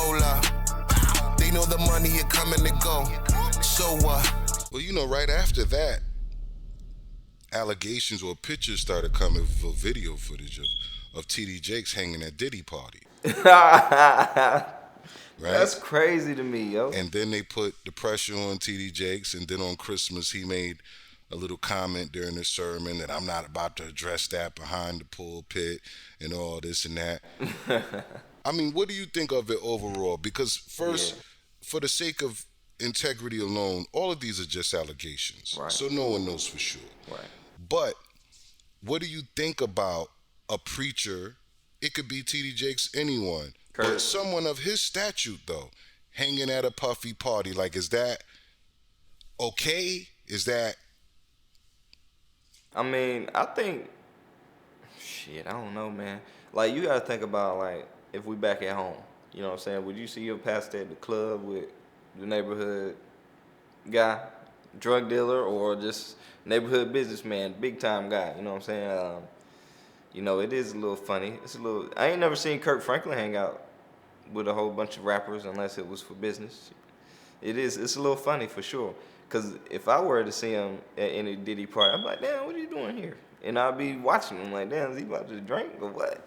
Hold up. They know the money is coming to go. So what? Well, you know, right after that, allegations or pictures started coming for video footage of TD Jakes hanging at Diddy party. Right? That's crazy to me, yo. And then they put the pressure on TD Jakes, and then on Christmas he made a little comment during the sermon that I'm not about to address that behind the pulpit and all this and that. I mean, what do you think of it overall? Because first, for the sake of integrity alone, all of these are just allegations. Right. So no one knows for sure. Right. But what do you think about a preacher? It could be TD Jakes, anyone. But someone of his statute, though, hanging at a puffy party, like, is that okay? Is that... I mean, I think, I don't know, man. Like, you gotta think about, like, if we back at home, you know what I'm saying? Would you see your pastor at the club with the neighborhood guy, drug dealer, or just neighborhood businessman, big time guy, you know what I'm saying? You know, it is a little funny. I ain't never seen Kirk Franklin hang out with a whole bunch of rappers unless it was for business. It's a little funny for sure. Because if I were to see him at any Diddy party, I'm like, damn, what are you doing here? And I'll be watching him like, damn, is he about to drink or what?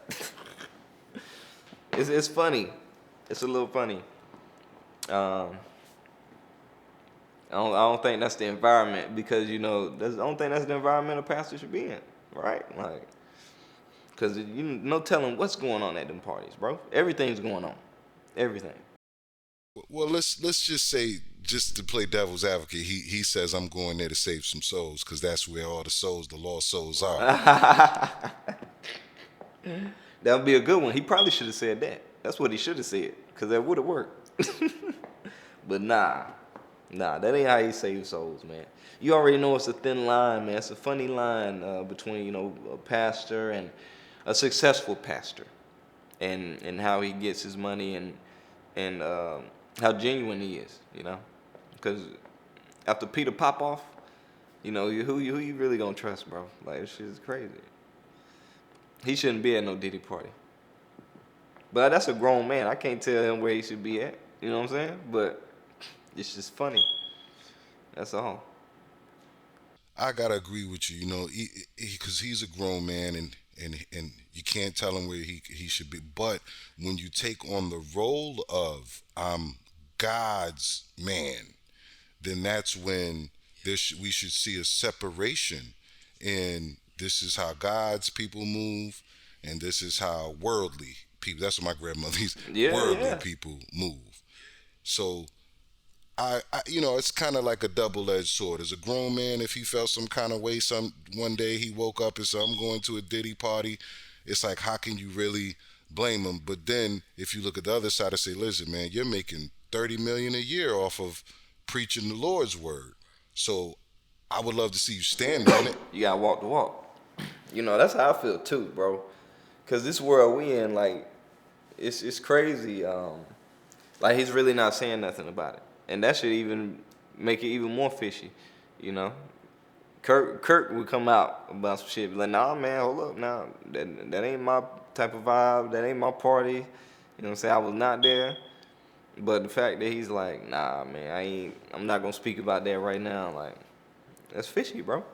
It's funny. It's a little funny. I don't think that's the environment, because, you know, I don't think that's the environment a pastor should be in, right? Like, because you no telling what's going on at them parties, bro. Everything's going on. Everything. Well, let's just say, just to play devil's advocate, he says, I'm going there to save some souls, because that's where all the lost souls are. That would be a good one. He probably should have said that. That's what he should have said, because that would have worked. But nah, that ain't how you save souls, man. You already know it's a thin line, man. It's a funny line between, you know, a pastor and a successful pastor, and how he gets his money, and how genuine he is, you know. Because after Peter Popoff, you know, who you really gonna trust, bro? Like, this shit is crazy. He shouldn't be at no Diddy party. But that's a grown man. I can't tell him where he should be at. You know what I'm saying? But it's just funny. That's all. I gotta agree with you. You know, because he's a grown man, and you can't tell him where he should be. But when you take on the role of God's man, then that's when we should see a separation. And this is how God's people move, and this is how worldly people. That's what my grandmother used. Worldly people move. So I you know, it's kind of like a double-edged sword. As a grown man, if he felt some kind of way, one day he woke up and said, I'm going to a Diddy party, it's like, how can you really blame him? But then if you look at the other side and say, listen, man, you're making $30 million a year off of preaching the Lord's word. So I would love to see you stand on it. You gotta walk the walk. You know, that's how I feel too, bro. Cause this world we in, like, it's crazy. Like, he's really not saying nothing about it. And that should even make it even more fishy, you know. Kirk would come out about some shit, be like, nah, man, hold up, nah, that ain't my type of vibe, that ain't my party. You know what I'm saying? I was not there. But the fact that he's like, nah, man, I'm not gonna speak about that right now, like, that's fishy, bro.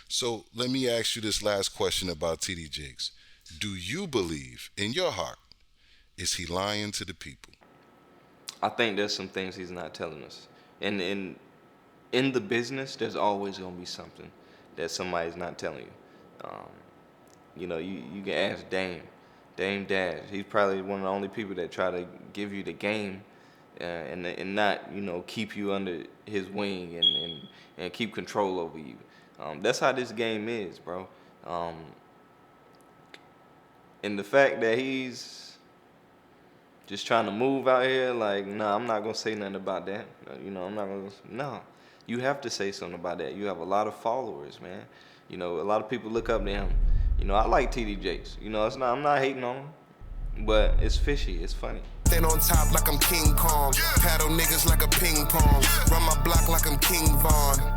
So let me ask you this last question about TD Jakes. Do you believe in your heart, is he lying to the people? I think there's some things he's not telling us. And in the business, there's always gonna be something that somebody's not telling you. You know, you can ask Dame Dash. He's probably one of the only people that try to give you the game and not, you know, keep you under his wing and keep control over you. That's how this game is, bro. And the fact that he's just trying to move out here, like, nah, I'm not gonna say nothing about that. You know, I'm not gonna. No, you have to say something about that. You have a lot of followers, man. You know, a lot of people look up to him. You know, I like TD Jakes. You know, I'm not hating on him, but it's fishy. It's funny. Stand on top like I'm King Kong. Paddle niggas like a ping pong. Run my block like I'm King Von.